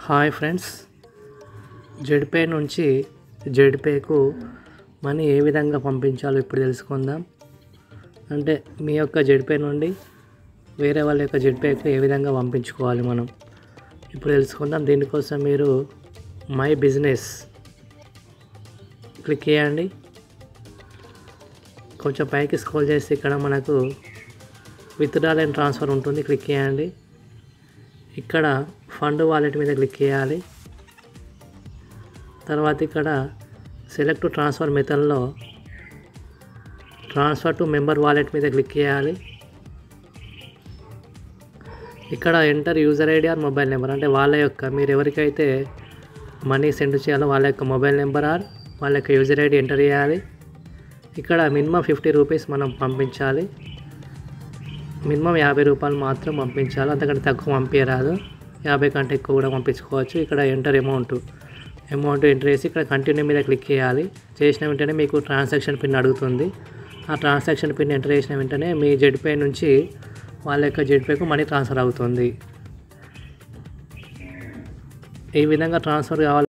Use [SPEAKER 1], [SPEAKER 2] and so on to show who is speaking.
[SPEAKER 1] Hi friends, Zedpay నుంచి జెడ్పేకు money ఏ విధంగా పంపించాలో ఇప్పుడు తెలుసుకుందాం. అంటే మీ యొక్క జెడ్పే నుండి వేరే వాళ్ళ యొక్క జెడ్పేకు ఏ విధంగా పంపించుకోవాలి మనం ఇప్పుడు తెలుసుకుందాం. దీనికోసం మీరు మై బిజినెస్ క్లిక్ చేయండి. కొంచెం పైకి స్క్రోల్ చేసి ఇక్కడ మనకు విత్డ్రాల్ అండ్ ట్రాన్స్ఫర్ ఉంటుంది, క్లిక్ చేయండి. ఇక్కడ ఫండ్ వాలెట్ మీద క్లిక్ చేయాలి. తర్వాత ఇక్కడ సెలెక్ట్ ట్రాన్స్ఫర్ మెథడ్లో ట్రాన్స్ఫర్ టు మెంబర్ వాలెట్ మీద క్లిక్ చేయాలి. ఇక్కడ enter user ID or mobile number, అంటే వాళ్ళ యొక్క మీరు ఎవరికైతే మనీ సెండ్ చేయాలో వాళ్ళ యొక్క మొబైల్ నెంబర్ ఆర్ వాళ్ళ యొక్క యూజర్ ఐడి ఎంటర్ చేయాలి. ఇక్కడ మినిమం 50 రూపీస్ మనం పంపించాలి. మినిమం 50 రూపాయలు మాత్రం పంపించాలి, అంతకంటే తక్కువ పంపించరాదు. 50 కంటే ఎక్కువ కూడా పంపించుకోవచ్చు. ఇక్కడ ఎంటర్ అమౌంట్ ఎంటర్ చేసి ఇక్కడ కంటిన్యూ మీద క్లిక్ చేయాలి. చేసిన వెంటనే మీకు ట్రాన్సాక్షన్ పిన్ అడుగుతుంది. ఆ ట్రాన్సాక్షన్ పిన్ ఎంటర్ చేసిన వెంటనే మీ జెడ్పే నుంచి వాళ్ళ యొక్క జెడ్పేకు మనీ ట్రాన్స్ఫర్ అవుతుంది. ఈ విధంగా ట్రాన్స్ఫర్ కావాలి